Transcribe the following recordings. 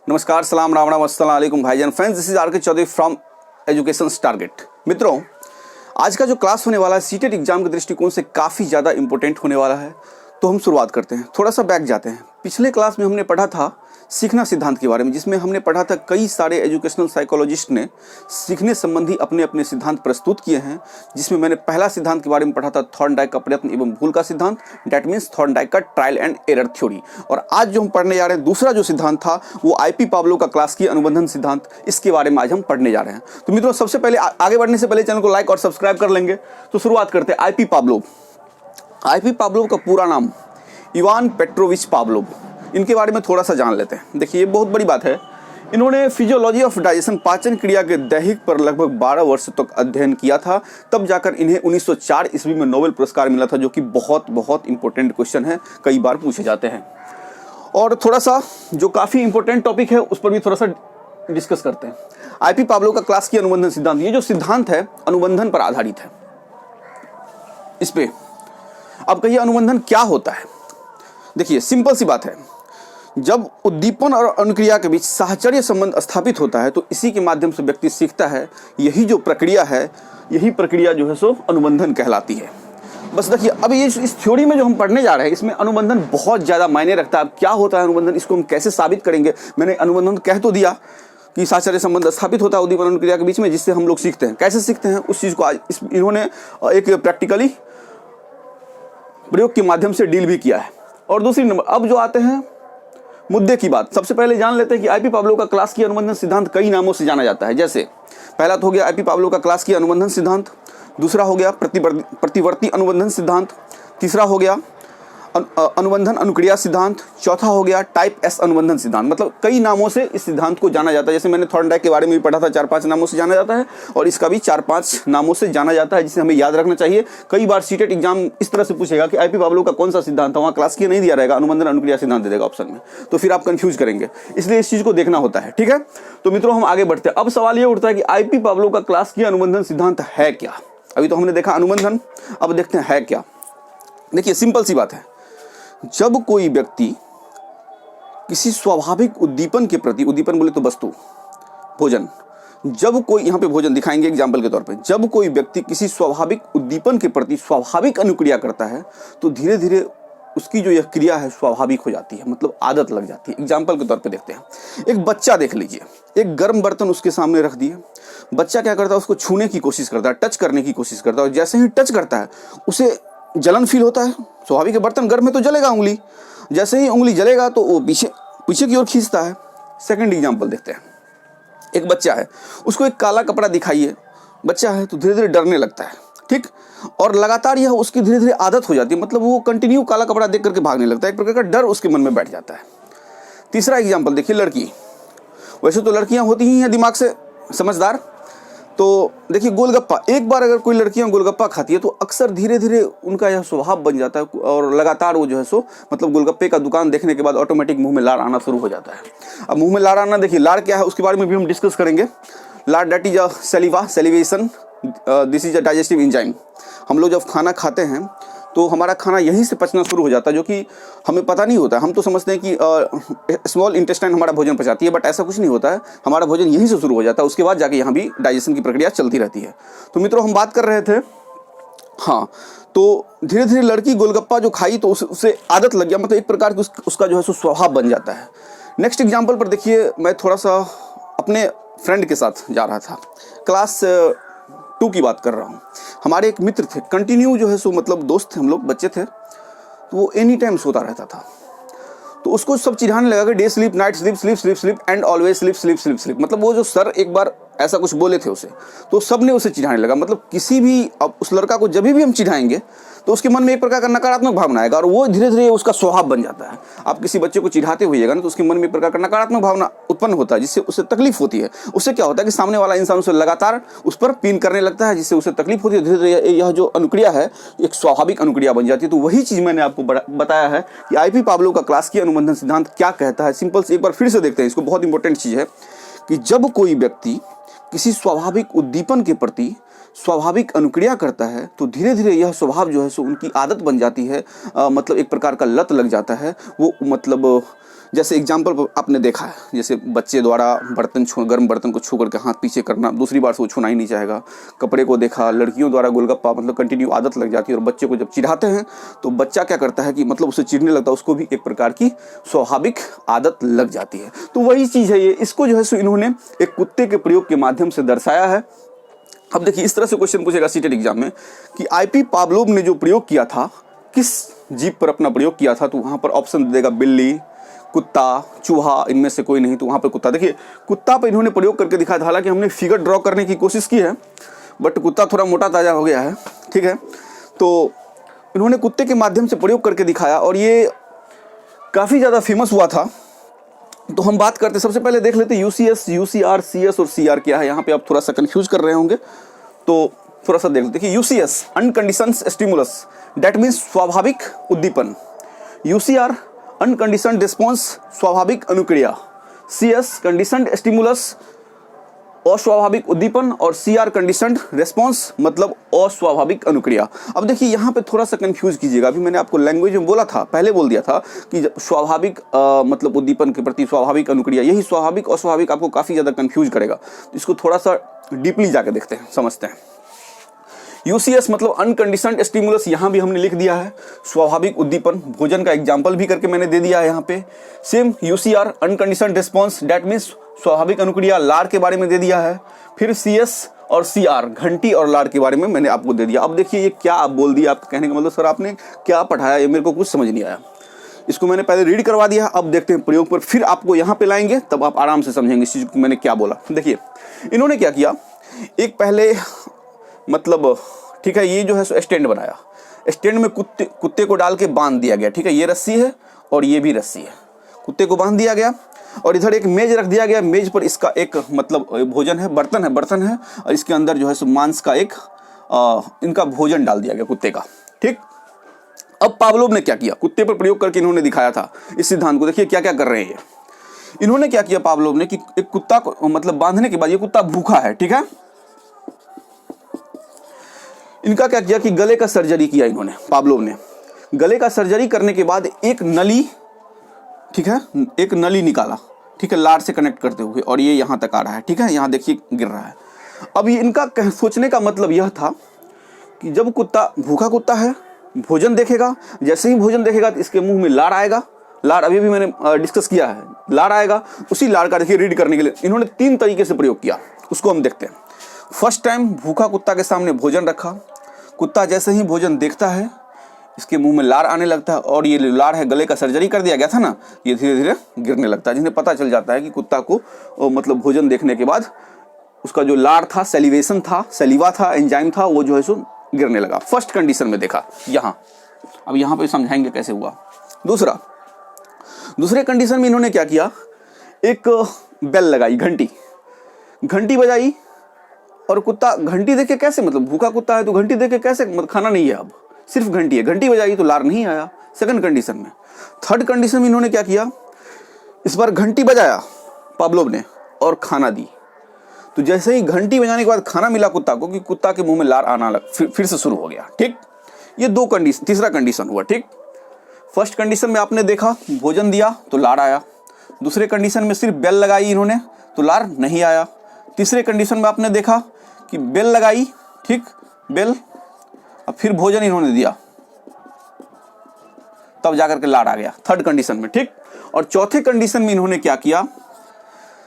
नमस्कार, सलाम, राम राम, अस्सलाम वालेकुम भाईजान। फ्रेंड्स, दिस इज आर के चौधरी फ्रॉम एजुकेशन टारगेट। मित्रों, आज का जो क्लास होने वाला है सीटेट एग्जाम के दृष्टिकोण से काफ़ी ज़्यादा इंपॉर्टेंट होने वाला है। तो हम शुरुआत करते हैं, थोड़ा सा बैक जाते हैं। पिछले क्लास में हमने पढ़ा था सीखना सिद्धांत के बारे में, जिसमें हमने पढ़ा था कई सारे एजुकेशनल साइकोलॉजिस्ट ने सीखने संबंधी अपने अपने सिद्धांत प्रस्तुत किए हैं। जिसमें मैंने पहला सिद्धांत के बारे में पढ़ा था थॉर्नडाइक का प्रयत्न एवं भूल का सिद्धांत, डैट मीन्स थॉर्नडाइक का ट्रायल एंड एरर थ्योरी। और आज जो हम पढ़ने जा रहे हैं दूसरा जो सिद्धांत था वो आईपी पाब्लो का क्लासिकी अनुबंधन सिद्धांत, इसके बारे में आज हम पढ़ने जा रहे हैं। तो मित्रों, सबसे पहले आगे बढ़ने से पहले चैनल को लाइक और सब्सक्राइब कर लेंगे। तो शुरुआत करते हैं आईपी पाब्लो। आईपी पाब्लो का पूरा नाम इवान पेट्रोविच पाब्लोव। इनके बारे में थोड़ा सा जान लेते हैं। देखिए, ये बहुत बड़ी बात है। इन्होंने फिजियोलॉजी ऑफ डाइजेशन, पाचन क्रिया के दैहिक पर लगभग 12 वर्ष तक अध्ययन किया था। तब जाकर इन्हें 1904 ईस्वी में नोबेल पुरस्कार मिला था, जो कि बहुत बहुत इंपॉर्टेंट क्वेश्चन है, कई बार पूछे जाते हैं। और थोड़ा सा जो काफ़ी इंपॉर्टेंट टॉपिक है उस पर भी थोड़ा सा डिस्कस करते हैं। आईपी पाब्लो का क्लासिकी अनुबंधन सिद्धांत, ये जो सिद्धांत है अनुबंधन पर आधारित है। इस पे अब कहिए अनुबंधन क्या होता है। देखिए, सिंपल सी बात है, जब उद्दीपन और अनुक्रिया के बीच साहचर्य संबंध स्थापित होता है तो इसी के माध्यम से व्यक्ति सीखता है। यही जो प्रक्रिया है, यही प्रक्रिया जो है सो अनुबंधन कहलाती है। बस देखिए, अब ये इस थ्योरी में जो हम पढ़ने जा रहे हैं इसमें अनुबंधन बहुत ज़्यादा मायने रखता है। अब क्या होता है अनुबंधन, इसको हम कैसे साबित करेंगे। मैंने अनुबंधन कह तो दिया कि साहचर्य संबंध स्थापित होता है उद्दीपन अनुक्रिया के बीच में, जिससे हम लोग सीखते हैं। कैसे सीखते हैं उस चीज़ को आज इन्होंने एक प्रैक्टिकली प्रयोग के माध्यम से डील भी किया है। और दूसरी नंबर, अब जो आते हैं मुद्दे की बात, सबसे पहले जान लेते हैं कि आईपी पाब्लो का क्लासिकी अनुबंधन सिद्धांत कई नामों से जाना जाता है। जैसे पहला तो हो गया आईपी पाब्लो का क्लासिकी अनुबंधन सिद्धांत, दूसरा हो गया प्रतिवर्ती अनुबंधन सिद्धांत, तीसरा हो गया अनुबंधन अनुक्रिया सिद्धांत, चौथा हो गया टाइप एस अनुबंधन सिद्धांत। मतलब कई नामों से इस सिद्धांत को जाना जाता है। जैसे मैंने थॉर्नडाइक के बारे में भी पढ़ा था, 4-5 नामों से जाना जाता है, और इसका भी 4-5 नामों से जाना जाता है, जिसे हमें याद रखना चाहिए। कई बार सीटेट एग्जाम इस तरह से पूछेगा कि आईपी पाब्लो का कौन सा सिद्धांत है, वहाँ क्लासिकी नहीं दिया रहेगा, अनुबंधन अनुक्रिया सिद्धांत दे देगा ऑप्शन में, तो फिर आप कंफ्यूज करेंगे। इसलिए इस चीज को देखना होता है, ठीक है। तो मित्रों, हम आगे बढ़ते हैं। अब सवाल ये उठता है कि आईपी पाब्लो का क्लासिकी अनुबंधन सिद्धांत है क्या। अभी तो हमने देखा अनुबंधन, अब देखते हैं है क्या। देखिए, सिंपल सी बात है, जब कोई व्यक्ति किसी स्वाभाविक उद्दीपन के प्रति, उद्दीपन बोले तो वस्तु, भोजन, जब कोई, यहाँ पे भोजन दिखाएंगे एग्जाम्पल के तौर पे, जब कोई व्यक्ति किसी स्वाभाविक उद्दीपन के प्रति स्वाभाविक अनुक्रिया करता है तो धीरे धीरे उसकी जो यह क्रिया है स्वाभाविक हो जाती है, मतलब आदत लग जाती है। एग्जाम्पल के तौर पे देखते हैं, एक बच्चा देख लीजिए, एक गर्म बर्तन उसके सामने रख दिए, बच्चा क्या करता है, उसको छूने की कोशिश करता है, टच करने की कोशिश करता है, और जैसे ही टच करता है उसे जलन फील होता है। स्वाभाविक है, बर्तन गर्म में तो जलेगा उंगली, जैसे ही उंगली जलेगा तो वो पीछे की ओर खींचता है। सेकंड एग्जांपल देखते हैं, एक बच्चा है, उसको एक काला कपड़ा दिखाइए, बच्चा है तो धीरे धीरे डरने लगता है, ठीक, और लगातार यह उसकी धीरे धीरे आदत हो जाती है, मतलब वो कंटिन्यू काला कपड़ा देख करके भागने लगता है, एक प्रकार का डर उसके मन में बैठ जाता है। तीसरा एग्जाम्पल देखिए, लड़की, वैसे तो लड़कियां होती ही हैं दिमाग से समझदार, तो देखिए गोलगप्पा, एक बार अगर कोई लड़कियां गोलगप्पा खाती है तो अक्सर धीरे धीरे उनका यह स्वभाव बन जाता है, और लगातार वो जो है सो मतलब गोलगप्पे का दुकान देखने के बाद ऑटोमेटिक मुंह में लार आना शुरू हो जाता है। अब मुंह में लार आना, देखिए लार क्या है उसके बारे में भी हम डिस्कस करेंगे। Lar that is a saliva, salivation, this is a digestive enzyme. हम लोग जब खाना खाते हैं तो हमारा खाना यहीं से पचना शुरू हो जाता है, जो कि हमें पता नहीं होता है। हम तो समझते हैं कि स्मॉल इंटेस्टाइन हमारा भोजन पचाती है, बट ऐसा कुछ नहीं होता है। हमारा भोजन यहीं से शुरू हो जाता है, उसके बाद जाके यहाँ भी डाइजेशन की प्रक्रिया चलती रहती है। तो मित्रों, हम बात कर रहे थे, हाँ, तो धीरे धीरे लड़की गोलगप्पा जो खाई तो उसे आदत लग गया, मतलब एक प्रकार की उसका जो है सो स्वभाव बन जाता है। नेक्स्ट एग्जाम्पल पर देखिए, मैं थोड़ा सा अपने फ्रेंड के साथ जा रहा था, क्लास 2 की बात कर रहा हूँ। हमारे एक मित्र थे, कंटिन्यू जो है सो मतलब दोस्त थे, हम लोग बच्चे थे, तो वो एनी टाइम सोता रहता था। तो उसको सब चिढ़ाने लगा कि day sleep, night sleep, sleep sleep sleep and always sleep sleep sleep sleep. मतलब वो जो सर एक बार ऐसा कुछ बोले थे उसे, तो सब ने उसे चिढ़ाने लगा। मतलब किसी भी, अब उस लड़का को जब भी हम चिढ़ाएंगे तो उसके मन में एक प्रकार का नकारात्मक भावना आएगा, और वो धीरे धीरे उसका स्वभाव बन जाता है। आप किसी बच्चे को चिढ़ाते हुएगा ना तो उसके मन में एक प्रकार का नकारात्मक भावना उत्पन्न होता है, जिससे उसे तकलीफ होती है। उससे क्या होता है कि सामने वाला इंसान उसे लगातार उस पर पिन करने लगता है, जिससे उसे तकलीफ होती है। धीरे धीरे यह जो अनुक्रिया है एक स्वाभाविक अनुक्रिया बन जाती है। तो वही चीज़ मैंने आपको बताया है कि आईपी पाब्लो का क्लासिकी अनुबंधन सिद्धांत क्या कहता है। सिंपल से एक बार फिर से देखते हैं इसको, बहुत इंपॉर्टेंट चीज़ है कि जब कोई व्यक्ति किसी स्वाभाविक उद्दीपन के प्रति स्वाभाविक अनुक्रिया करता है तो धीरे धीरे यह स्वभाव जो है सो उनकी आदत बन जाती है, मतलब एक प्रकार का लत लग जाता है। वो मतलब जैसे एग्जाम्पल आपने देखा है, जैसे बच्चे द्वारा गर्म बर्तन को छू करके हाथ पीछे करना, दूसरी बार से वो छूना ही नहीं चाहेगा। कपड़े को देखा, लड़कियों द्वारा गोलगप्पा मतलब कंटिन्यू आदत लग जाती है, और बच्चे को जब चिढ़ाते हैं तो बच्चा क्या करता है कि मतलब उसे चिढ़ने लगता है, उसको भी एक प्रकार की स्वाभाविक आदत लग जाती है। तो वही चीज़ है ये, इसको जो है सो इन्होंने एक कुत्ते के प्रयोग के माध्यम से दर्शाया है। अब देखिए इस तरह से क्वेश्चन पूछेगा सीटेट एग्जाम में कि आईपी पावलोव ने जो प्रयोग किया था, किस जीव पर अपना प्रयोग किया था, तो वहाँ पर ऑप्शन दे देगा बिल्ली, कुत्ता, चूहा, इनमें से कोई नहीं, तो वहाँ पर कुत्ता। देखिए कुत्ता पर इन्होंने प्रयोग करके दिखाया था। हालांकि हमने फिगर ड्रॉ करने की कोशिश की है, बट कुत्ता थोड़ा मोटा ताज़ा हो गया है, ठीक है। तो इन्होंने कुत्ते के माध्यम से प्रयोग करके दिखाया और ये काफ़ी ज़्यादा फेमस हुआ था। तो हम बात करते, सबसे पहले देख लेते यूसीएस, यूसीआर, सीएस और सीआर क्या है। यहाँ पे आप थोड़ा सा कंफ्यूज कर रहे होंगे, तो थोड़ा सा देख लेते। देखिए UCS unconditioned stimulus, that means स्वाभाविक उद्दीपन। यूसीआर अनकंडीशनड रिस्पॉन्स, स्वाभाविक अनुक्रिया। सीएस कंडीशनड स्टिमुलस, अस्वाभाविक उद्दीपन। और सीआर कंडीशनड रिस्पॉन्स मतलब अस्वाभाविक अनुक्रिया। अब देखिए यहाँ पे थोड़ा सा कंफ्यूज कीजिएगा। अभी मैंने आपको लैंग्वेज में बोला था, पहले बोल दिया था कि स्वाभाविक मतलब उद्दीपन के प्रति स्वाभाविक अनुक्रिया, यही स्वाभाविक अस्वाभाविक आपको काफ़ी ज़्यादा कंफ्यूज करेगा। तो इसको थोड़ा सा डीपली जाके देखते हैं, समझते हैं। यूसीएस मतलब अनकंडीशनड स्टिमुलस, यहाँ भी हमने लिख दिया है स्वाभाविक उद्दीपन, भोजन का एग्जाम्पल भी करके मैंने दे दिया है यहाँ पे। Same UCR unconditioned response, that means स्वाभाविक अनुक्रिया, लार के बारे में दे दिया है। फिर सीएस और सीआर घंटी और लार के बारे में मैंने आपको दे दिया। अब देखिए ये क्या आप बोल दिया, आपके कहने का मतलब सर आपने क्या पढ़ाया, ये मेरे को कुछ समझ नहीं आया। इसको मैंने पहले रीड करवा दिया, अब देखते हैं प्रयोग पर, फिर आपको यहाँ पे लाएंगे तब आप आराम से समझेंगे इस चीज़ को मैंने क्या बोला। देखिए इन्होंने क्या किया, एक पहले मतलब ठीक है, ये जो है सो स्टैंड बनाया, स्टैंड में कुत्ते को डाल के बांध दिया गया, ठीक है। ये रस्सी है और ये भी रस्सी है, कुत्ते को बांध दिया गया और इधर एक मेज रख दिया गया। मेज पर इसका एक मतलब भोजन है, बर्तन है और इसके अंदर जो है सो मांस का एक इनका भोजन डाल दिया गया कुत्ते का, ठीक। अब पावलोव ने क्या किया, कुत्ते पर प्रयोग करके इन्होंने दिखाया था इस सिद्धांत को। देखिए क्या क्या कर रहे हैं ये। इन्होंने क्या किया पावलोव ने कि एक कुत्ता को मतलब बांधने के बाद, ये कुत्ता भूखा है, ठीक है। इनका क्या किया कि गले का सर्जरी किया इन्होंने, पावलोव ने। गले का सर्जरी करने के बाद एक नली, ठीक है, एक नली निकाला, ठीक है, लार से कनेक्ट करते हुए, और ये यहाँ तक आ रहा है, ठीक है, यहाँ देखिए गिर रहा है। अब ये इनका सोचने का मतलब यह था कि जब कुत्ता भूखा कुत्ता है, भोजन देखेगा, जैसे ही भोजन देखेगा तो इसके मुंह में लार आएगा। लार अभी भी मैंने डिस्कस किया है, लार आएगा। उसी लार का देखिए रीड करने के लिए इन्होंने 3 तरीके से प्रयोग किया, उसको हम देखते हैं। फर्स्ट टाइम भूखा कुत्ता के सामने भोजन रखा, कुत्ता जैसे ही भोजन देखता है इसके मुंह में लार आने लगता है, और ये लार है, गले का सर्जरी कर दिया गया था ना, ये धीरे धीरे गिरने लगता है, जिन्हें पता चल जाता है कि कुत्ता को मतलब भोजन देखने के बाद उसका जो लार था, सेलिवेशन था, सलीवा था, एंजाइम था, वो जो है सो गिरने लगा। फर्स्ट कंडीशन में देखा यहाँ। अब यहाँ पे समझाएंगे कैसे हुआ। दूसरे कंडीशन में इन्होंने क्या किया, एक बेल लगाई, घंटी बजाई, और कुत्ता घंटी देखे कैसे, मतलब भूखा कुत्ता है तो घंटी देखे कैसे, मतलब खाना नहीं है, अब सिर्फ घंटी है, घंटी बजाई तो लार नहीं आया सेकंड कंडीशन में। थर्ड कंडीशन में इन्होंने क्या किया, इस बार घंटी बजाया पावलोव ने और खाना दी। तो जैसे ही घंटी बजाने के बाद खाना मिला कुत्ता को, कि कुत्ता के मुंह में लार आना फिर से शुरू हो गया, ठीक। ये तीसरा कंडीशन हुआ, ठीक। फर्स्ट कंडीशन में आपने देखा भोजन दिया तो लार आया, दूसरे कंडीशन में सिर्फ बेल लगाई इन्होंने तो लार नहीं आया, तीसरे कंडीशन में आपने देखा कि बेल लगाई, ठीक, बेल, अब फिर भोजन इन्होंने दिया तब जाकर के लार आ गया थर्ड कंडीशन में, ठीक। और चौथे कंडीशन में इन्होंने क्या किया,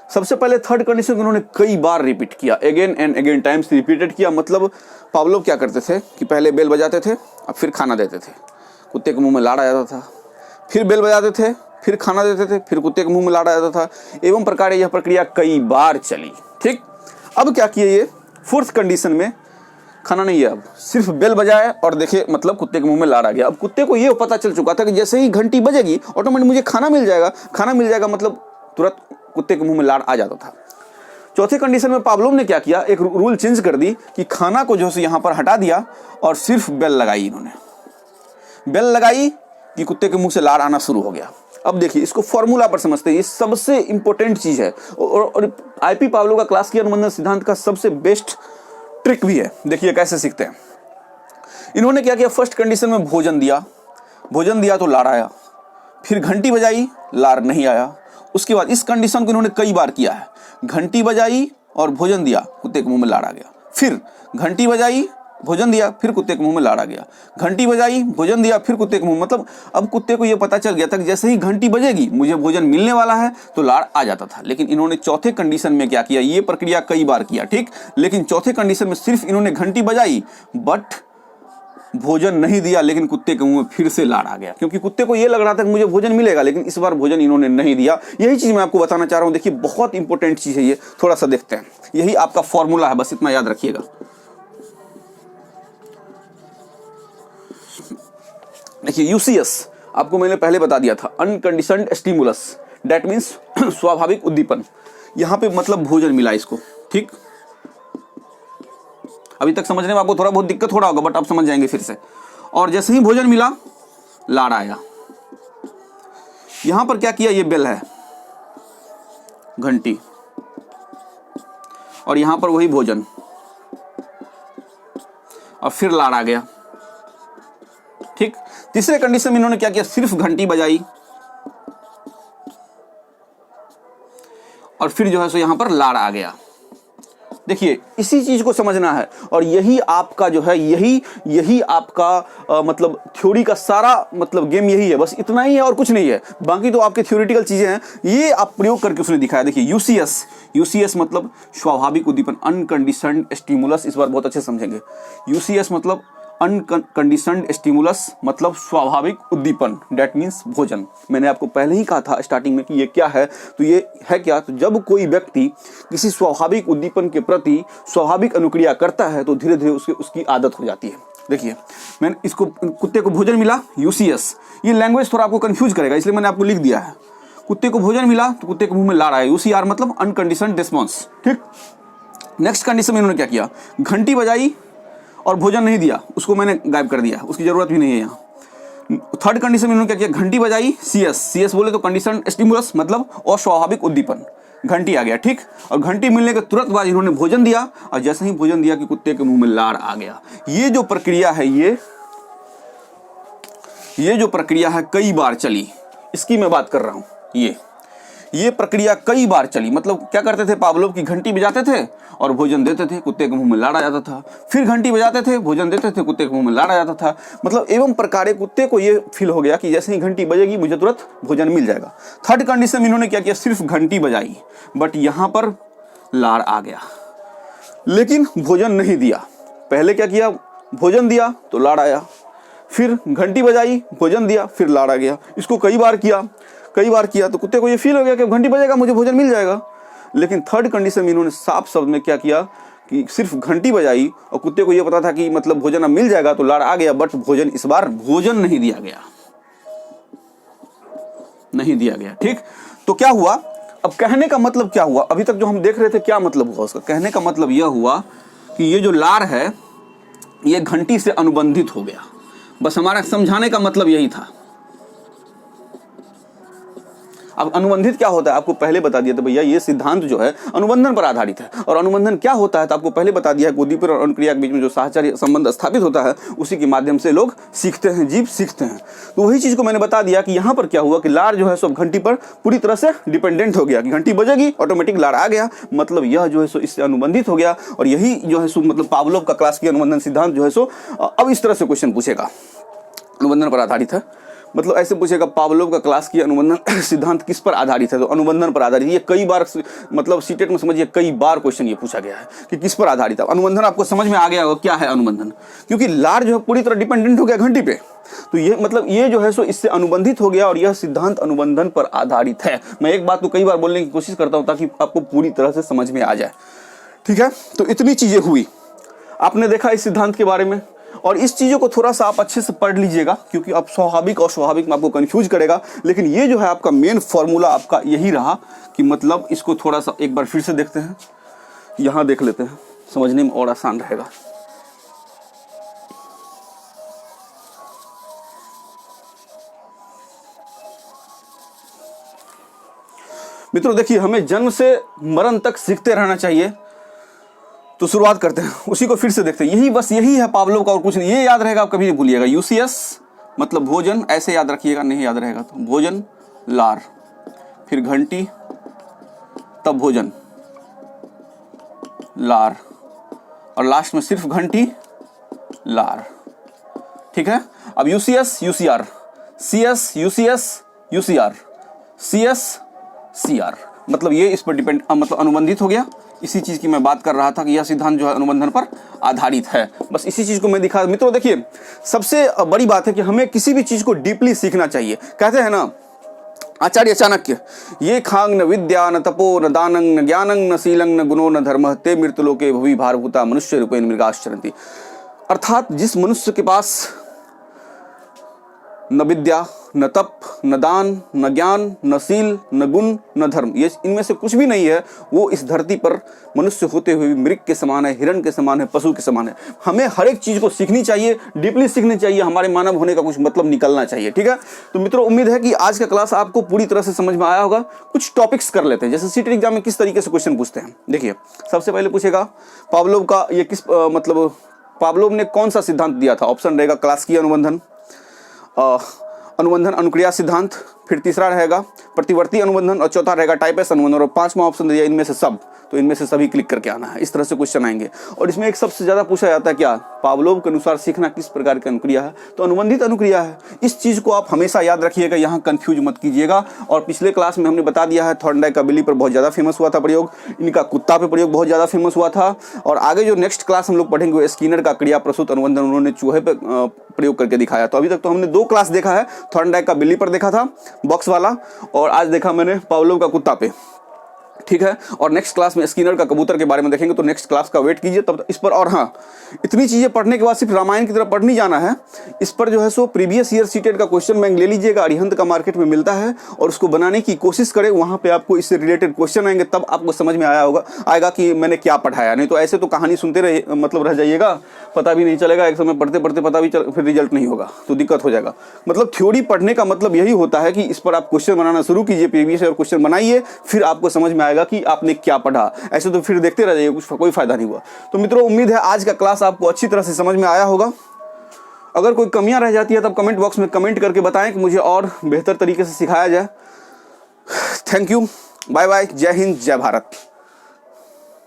सबसे पहले थर्ड कंडीशन को इन्होंने कई बार रिपीट किया, again and again times repeated किया। मतलब पावलोव क्या करते थे कि पहले बेल बजाते थे, अब फिर खाना देते थे, कुत्ते के मुंह में लार आ जाता था, फिर बेल बजाते थे, फिर खाना देते थे, फिर कुत्ते के मुंह में लार आ जाता था, एवं प्रकार यह प्रक्रिया कई बार चली, ठीक। अब क्या किए ये, फोर्थ कंडीशन में खाना नहीं है, अब सिर्फ बेल बजाया और देखे मतलब कुत्ते के मुंह में लार आ गया। अब कुत्ते को ये पता चल चुका था कि जैसे ही घंटी बजेगी ऑटोमेटिक मुझे खाना मिल जाएगा, मतलब तुरंत कुत्ते के मुंह में लार आ जाता था। चौथे कंडीशन में पावलोव ने क्या किया, एक रूल चेंज कर दी कि खाना को जो है यहाँ पर हटा दिया और सिर्फ बेल लगाई इन्होंने, बेल लगाई कि कुत्ते के मुंह से लार आना शुरू हो गया। अब देखिए इसको फॉर्मूला पर समझते हैं, ये सबसे इंपॉर्टेंट चीज है और आईपी पावलोव का क्लासिकल अनुबंधन सिद्धांत का सबसे बेस्ट ट्रिक भी है, देखिए कैसे सीखते हैं। इन्होंने क्या किया, फर्स्ट कंडीशन में भोजन दिया तो लार आया, फिर घंटी बजाई, लार नहीं आया। उसके बाद इस कंडीशन को इन्होंने कई बार किया है, घंटी बजाई और भोजन दिया, कुत्ते के मुंह में लार आ गया, फिर घंटी बजाई, भोजन दिया, फिर कुत्ते के मुंह में लार आ गया, घंटी बजाई, भोजन दिया, फिर कुत्ते के मुंह, मतलब अब कुत्ते को यह पता चल गया था कि जैसे ही घंटी बजेगी मुझे भोजन मिलने वाला है तो लार आ जाता था। लेकिन इन्होंने चौथे कंडीशन में क्या किया, ये प्रक्रिया कई बार किया, ठीक, लेकिन चौथे कंडीशन में सिर्फ इन्होंने घंटी बजाई बट भोजन नहीं दिया, लेकिन कुत्ते के मुंह में फिर से लार आ गया, क्योंकि कुत्ते को यह लग रहा था कि मुझे भोजन मिलेगा, लेकिन इस बार भोजन इन्होंने नहीं दिया। यही चीज मैं आपको बताना चाह रहा हूं, देखिए बहुत इंपॉर्टेंट चीज है ये, थोड़ा सा देखते हैं। यही आपका फॉर्मूला है, बस इतना याद रखिएगा। देखिए यूसीएस आपको मैंने पहले बता दिया था, अनकंडीशनड स्टिमुलस, दैट मीन्स स्वाभाविक उद्दीपन। यहां पे मतलब भोजन मिला इसको, ठीक। अभी तक समझने में आपको थोड़ा बहुत दिक्कत हो रहा होगा, बट आप समझ जाएंगे फिर से। और जैसे ही भोजन मिला, लार आया। यहां पर क्या किया, ये बेल है, घंटी, और यहां पर वही भोजन, और फिर लार आ गया, ठीक। तीसरे कंडीशन में इन्होंने क्या किया, सिर्फ घंटी बजाई और फिर जो है सो यहां पर लार आ गया। देखिए इसी चीज को समझना है, और यही आपका जो है, यही आपका मतलब थ्योरी का सारा मतलब गेम यही है, बस इतना ही है और कुछ नहीं है। बाकी तो आपके थ्योरेटिकल चीजें हैं, ये आप प्रयोग करके उसने दिखाया। देखिए यूसीएस मतलब स्वाभाविक उद्दीपन, अनकंडीशनड स्टिमुलस, इस बार बहुत अच्छे समझेंगे। यूसीएस मतलब अनकंडीशनड स्टिमुलस, मतलब स्वाभाविक उद्दीपन, डेट मीन्स भोजन। मैंने आपको पहले ही कहा था स्टार्टिंग में कि ये क्या है, तो ये है क्या, तो जब कोई व्यक्ति किसी स्वाभाविक उद्दीपन के प्रति स्वाभाविक अनुक्रिया करता है तो धीरे धीरे उसकी आदत हो जाती है। देखिए मैंने इसको, कुत्ते को भोजन मिला, यूसीएस, ये लैंग्वेज थोड़ा आपको कंफ्यूज करेगा, इसलिए मैंने आपको लिख दिया है। कुत्ते को भोजन मिला तो कुत्ते के मुंह में लार आया, यूसीआर मतलब अनकंडीशनड रिस्पॉन्स, ठीक। नेक्स्ट कंडीशन में इन्होंने क्या किया, घंटी बजाई और भोजन नहीं दिया, उसको मैंने गायब कर दिया, उसकी जरूरत भी नहीं है यहाँ। थर्ड कंडीशन में इन्होंने क्या किया, घंटी बजाई, सीएस बोले तो कंडीशन स्टिमुलस मतलब अस्वाभाविक उद्दीपन, घंटी आ गया, ठीक। और घंटी मिलने के तुरंत बाद इन्होंने भोजन दिया, और जैसे ही भोजन दिया कि कुत्ते के मुंह में लार आ गया। ये जो प्रक्रिया है, ये जो प्रक्रिया है कई बार चली, इसकी मैं बात कर रहा हूं। ये प्रक्रिया कई बार चली, मतलब क्या करते थे पावलोव की, घंटी बजाते थे और भोजन देते थे, कुत्ते के मुंह में लार आ जाता था, फिर घंटी बजाते थे, भोजन देते थे, कुत्ते के मुंह में लार आ जाता था। मतलब एवं प्रकार कुत्ते को ये फील हो गया कि जैसे ही घंटी बजेगी मुझे तुरंत भोजन मिल जाएगा। थर्ड कंडीशन में इन्होंने क्या किया, सिर्फ घंटी बजाई बट यहां पर लार आ गया, लेकिन भोजन नहीं दिया। पहले क्या किया, भोजन दिया तो लार आया, फिर घंटी बजाई, भोजन दिया, फिर लार आ गया। इसको कई बार किया तो कुत्ते को ये फील हो गया कि घंटी बजेगा मुझे भोजन मिल जाएगा। लेकिन थर्ड कंडीशन में इन्होंने साफ शब्द में क्या किया कि सिर्फ घंटी बजाई और कुत्ते को ये पता था कि मतलब भोजन अब मिल जाएगा, तो लार आ गया, बट भोजन इस बार भोजन नहीं दिया गया, ठीक। तो क्या हुआ, अब कहने का मतलब क्या हुआ, अभी तक जो हम देख रहे थे क्या मतलब हुआ उसका, कहने का मतलब यह हुआ कि ये जो लार है ये घंटी से अनुबंधित हो गया। बस हमारा समझाने का मतलब यही था। अब अनुबंधित क्या होता है आपको पहले बता दिया था भैया, ये सिद्धांत जो है अनुबंधन पर आधारित है। और अनुबंधन क्या होता है तो आपको पहले बता दिया है, उद्दीपन और अनुक्रिया के बीच में जो साहचर्य संबंध स्थापित होता है उसी के माध्यम से लोग सीखते हैं, जीव सीखते हैं। तो वही चीज को मैंने बता दिया कि यहाँ पर क्या हुआ कि लार जो है सो घंटी पर पूरी तरह से डिपेंडेंट हो गया, कि घंटी बजेगी ऑटोमेटिक लार आ गया, मतलब यह जो है सो इससे अनुबंधित हो गया। और यही जो है सो मतलब पावलोव का क्लासिकल अनुबंधन सिद्धांत जो है सो अब इस तरह से क्वेश्चन पूछेगा, अनुबंधन पर आधारित है, मतलब ऐसे पूछेगा पावलोव का क्लासिकल अनुबंधन सिद्धांत किस पर आधारित है, तो अनुबंधन पर आधारित। ये कई बार मतलब सीटेट में समझिए कई बार क्वेश्चन ये पूछा गया है कि किस पर आधारित है। अनुबंधन आपको समझ में आ गया होगा क्या है अनुबंधन, क्योंकि लार जो है पूरी तरह डिपेंडेंट हो गया घंटी पे, तो ये मतलब ये जो है सो इससे अनुबंधित हो गया और यह सिद्धांत अनुबंधन पर आधारित है। मैं एक बात को कई बार बोलने की कोशिश करता हूं ताकि आपको पूरी तरह से समझ में आ जाए, ठीक है। तो इतनी चीजें हुई, आपने देखा इस सिद्धांत के बारे में, और इस चीजों को थोड़ा सा आप अच्छे से पढ़ लीजिएगा, क्योंकि अब स्वाभाविक और स्वाभाविक में आपको कंफ्यूज करेगा। लेकिन ये जो है आपका मेन फॉर्मूला आपका यही रहा कि मतलब इसको थोड़ा सा एक बार फिर से देखते हैं, यहां देख लेते हैं, समझने में और आसान रहेगा। मित्रों देखिए, हमें जन्म से मरण तक सीखते रहना चाहिए, तो शुरुआत करते हैं, उसी को फिर से देखते हैं। यही है पावलोव का, और कुछ नहीं। ये याद रहेगा, आप कभी नहीं भूलिएगा। यूसीएस मतलब भोजन, ऐसे याद रखिएगा, नहीं याद रहेगा तो भोजन, लार, फिर घंटी, तब भोजन, लार, और लास्ट में सिर्फ घंटी, लार। ठीक है। अब UCS, UCR, CS, UCS, UCR, CS, CR, मतलब ये इस पर डिपेंड, मतलब अनुबंधित हो गया। इसी चीज की मैं बात कर रहा था कि यह सिद्धांत जो है अनुबंधन पर आधारित है। बस इसी चीज को मैं दिखा। मित्रों देखिए, सबसे बड़ी बात है कि हमें किसी भी चीज को डीपली सीखना चाहिए। कहते हैं ना आचार्य चाणक्य, ये खांग न विद्या न तपो न दानं न ज्ञानं न शीलं न गुणो न धर्मः ते मृत्युलोके भुवि भारभूता मनुष्य रूपेण मृगाश्चरन्ति। अर्थात जिस मनुष्य के पास न विद्या न तप न दान न ज्ञान न शील न गुण न धर्म, ये इनमें से कुछ भी नहीं है, वो इस धरती पर मनुष्य होते हुए मृग के समान है, हिरण के समान है, पशु के समान है। हमें हर एक चीज को सीखनी चाहिए, डीपली सीखनी चाहिए, हमारे मानव होने का कुछ मतलब निकलना चाहिए। ठीक है। तो मित्रों, उम्मीद है कि आज का क्लास आपको पूरी तरह से समझ में आया होगा। कुछ टॉपिक्स कर लेते हैं, जैसे सीटेट एग्जाम में किस तरीके से क्वेश्चन पूछते हैं। देखिए, सबसे पहले पूछेगा पावलोव का ये किस मतलब पावलोव ने कौन सा सिद्धांत दिया था। ऑप्शन रहेगा क्लासिकीय अनुबंधन, अनुबंधन अनुक्रिया सिद्धांत, फिर तीसरा रहेगा प्रतिवर्ती अनुबंधन, और चौथा रहेगा टाइप एस अनुबंधन, और पांचवा ऑप्शन दिया इनमें से सब। तो इनमें से सभी क्लिक करके आना है। इस तरह से क्वेश्चन आएंगे। और इसमें एक सबसे ज्यादा पूछा जाता है क्या, पावलोव के अनुसार सीखना किस प्रकार की अनुक्रिया है, तो अनुबंधित अनुक्रिया है। इस चीज को आप हमेशा याद रखिएगा, यहाँ कंफ्यूज मत कीजिएगा। और पिछले क्लास में हमने बता दिया है, थॉर्नडाइक का बिल्ली पर बहुत ज्यादा फेमस हुआ था प्रयोग, इनका कुत्ता पे प्रयोग बहुत ज्यादा फेमस हुआ था। और आगे जो नेक्स्ट क्लास हम लोग पढ़ेंगे वो स्किनर का क्रिया प्रसूत अनुबंधन, उन्होंने चूहे पे प्रयोग करके दिखाया। तो अभी तक तो हमने 2 क्लास देखा है, थॉर्नडाइक का बिल्ली पर देखा था बॉक्स वाला, और आज देखा मैंने पावलोव का कुत्ता पे। ठीक है। और नेक्स्ट क्लास में स्किनर का कबूतर के बारे में देखेंगे, तो नेक्स्ट क्लास का वेट कीजिए तब इस पर। और हाँ, इतनी चीजें पढ़ने के बाद सिर्फ रामायण की तरफ पढ़ नहीं जाना है, इस पर जो है सो प्रीवियस ईयर सीटेट का क्वेश्चन बैंक ले लीजिएगा, अरिहंत का मार्केट में मिलता है, और उसको बनाने की कोशिश करें। वहां पे आपको इससे रिलेटेड क्वेश्चन आएंगे, तब आपको समझ में आएगा कि मैंने क्या पढ़ाया। नहीं तो ऐसे तो कहानी सुनते रहे मतलब रह जाइएगा, पता भी नहीं चलेगा, एक समय पढ़ते पढ़ते पता भी फिर रिजल्ट नहीं होगा, तो दिक्कत हो जाएगा। मतलब थ्योरी पढ़ने का मतलब यही होता है कि इस पर आप क्वेश्चन बनाना शुरू कीजिए, प्रीवियस ईयर क्वेश्चन बनाइए, फिर आपको समझ में आएगा कि आपने क्या पढ़ा। ऐसे तो फिर देखते रह जाइए, कुछ कोई फायदा नहीं हुआ। तो मित्रों, उम्मीद है आज का क्लास आपको अच्छी तरह से समझ में आया होगा। अगर कोई कमियां रह जाती है तब कमेंट बॉक्स में कमेंट करके बताएं कि मुझे और बेहतर तरीके से सिखाया जाए। थैंक यू, बाय बाय, जय हिंद, जय भारत।